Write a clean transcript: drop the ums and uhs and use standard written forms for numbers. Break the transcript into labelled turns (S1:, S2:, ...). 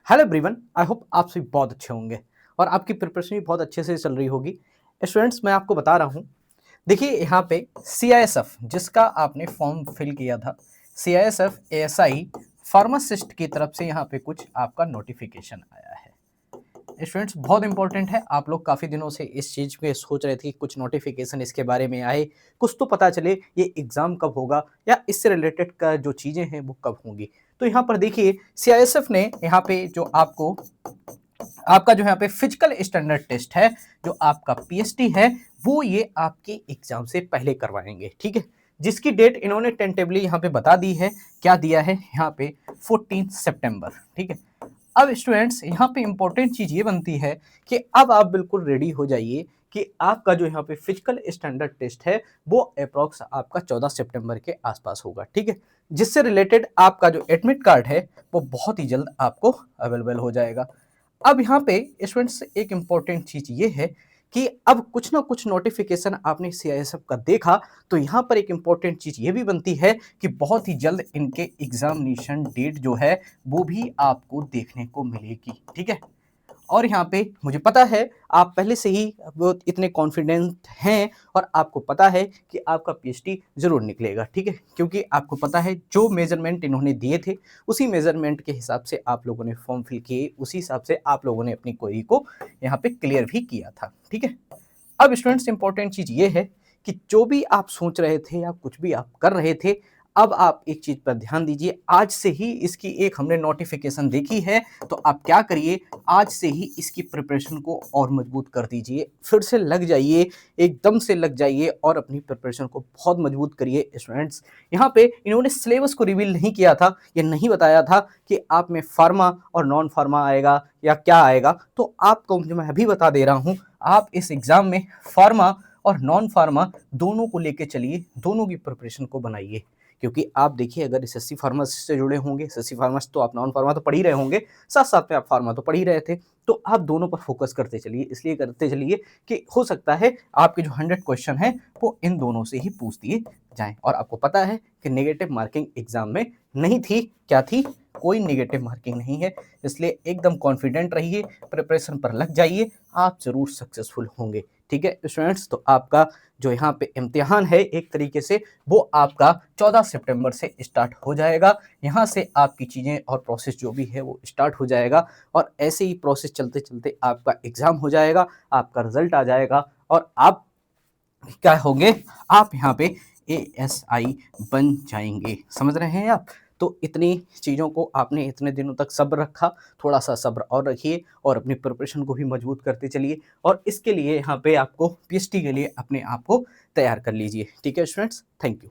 S1: Hello everyone, I hope आप सभी बहुत अच्छे होंगे और आपकी प्रिपरेशन भी बहुत अच्छे से चल रही होगी। स्टूडेंट्स, मैं आपको बता रहा हूँ, देखिए यहाँ पे सीआईएसएफ जिसका आपने फॉर्म फिल किया था, सीआईएसएफ एएसआई फार्मासिस्ट की तरफ से यहाँ पे कुछ आपका नोटिफिकेशन आया है। स्टूडेंट्स, बहुत इंपॉर्टेंट है। आप लोग काफ़ी दिनों से इस चीज़ पे सोच रहे थे कि कुछ नोटिफिकेशन इसके बारे में आए, कुछ तो पता चले ये एग्ज़ाम कब होगा या इससे रिलेटेड का जो चीज़ें हैं वो कब होंगी। तो यहाँ पर देखिए सीआईएसएफ ने यहाँ पे जो आपका जो यहाँ पे फिजिकल स्टैंडर्ड टेस्ट है, जो आपका पीएसटी है, वो ये आपके एग्जाम से पहले करवाएंगे। ठीक है, जिसकी डेट इन्होंने टेंटेबली यहाँ पे बता दी है। क्या दिया है यहाँ पे? 14 सितंबर। ठीक है, अब स्टूडेंट्स यहाँ पे इंपॉर्टेंट चीज ये बनती है कि अब आप बिल्कुल रेडी हो जाइए कि आपका जो यहाँ पे फिजिकल स्टैंडर्ड टेस्ट है वो अप्रॉक्स आपका 14 सितंबर के आसपास होगा। ठीक है, जिससे रिलेटेड आपका जो एडमिट कार्ड है वो बहुत ही जल्द आपको अवेलेबल हो जाएगा। अब यहाँ पे स्टूडेंट्स एक इम्पॉर्टेंट चीज ये है कि अब कुछ ना कुछ नोटिफिकेशन आपने सीआईएसएफ का देखा, तो यहाँ पर एक इम्पॉर्टेंट चीज ये भी बनती है कि बहुत ही जल्द इनके एग्जामिनेशन डेट जो है वो भी आपको देखने को मिलेगी। ठीक है, और यहाँ पे मुझे पता है आप पहले से ही वो इतने कॉन्फिडेंट हैं और आपको पता है कि आपका पीएचडी जरूर निकलेगा। ठीक है, क्योंकि आपको पता है जो मेजरमेंट इन्होंने दिए थे उसी मेजरमेंट के हिसाब से आप लोगों ने फॉर्म फिल किए, उसी हिसाब से आप लोगों ने अपनी क्वेरी को यहाँ पे क्लियर भी किया था। ठीक है, अब स्टूडेंट्स इंपॉर्टेंट चीज ये है कि जो भी आप सोच रहे थे या कुछ भी आप कर रहे थे, अब आप एक चीज पर ध्यान दीजिए। आज से ही इसकी एक हमने नोटिफिकेशन देखी है, तो आप क्या करिए, आज से ही इसकी प्रिपरेशन को और मजबूत कर दीजिए। फिर से लग जाइए, एकदम से लग जाइए और अपनी प्रिपरेशन को बहुत मजबूत करिए। स्टूडेंट्स, यहाँ पे इन्होंने सिलेबस को रिवील नहीं किया था, ये नहीं बताया था कि आप में फार्मा और नॉन फार्मा आएगा या क्या आएगा। तो आपको मैं अभी बता दे रहा हूँ, आप इस एग्जाम में फार्मा और नॉन फार्मा दोनों को लेके चलिए, दोनों की प्रिपरेशन को बनाइए। क्योंकि आप देखिए, अगर एसएससी फार्मासिस्ट से जुड़े होंगे, एसएससी फार्मासिस्ट तो आप नॉन फार्मा तो पढ़ ही रहे होंगे, साथ साथ में आप फार्मा तो पढ़ ही रहे थे, तो आप दोनों पर फोकस करते चलिए। इसलिए करते चलिए कि हो सकता है आपके जो 100 क्वेश्चन है वो इन दोनों से ही पूछ दिए जाएं। और आपको पता है कि नेगेटिव मार्किंग एग्जाम में नहीं थी। क्या थी? कोई नेगेटिव मार्किंग नहीं है। इसलिए एकदम कॉन्फिडेंट रहिए, प्रिपरेशन पर लग जाइए, आप जरूर सक्सेसफुल होंगे। ठीक है स्टूडेंट्स, तो आपका जो यहाँ पे इम्तिहान है एक तरीके से वो आपका 14 सितंबर से स्टार्ट हो जाएगा। यहाँ से आपकी चीज़ें और प्रोसेस जो भी है वो स्टार्ट हो जाएगा और ऐसे ही प्रोसेस चलते चलते आपका एग्ज़ाम हो जाएगा, आपका रिजल्ट आ जाएगा और आप क्या होंगे, आप यहाँ पे एएसआई बन जाएंगे। समझ रहे हैं आप? तो इतनी चीज़ों को आपने इतने दिनों तक सब्र रखा, थोड़ा सा सब्र और रखिए और अपनी प्रिपरेशन को भी मजबूत करते चलिए। और इसके लिए यहाँ पे आपको पीएचडी के लिए अपने आप को तैयार कर लीजिए। ठीक है स्टूडेंट्स, थैंक यू।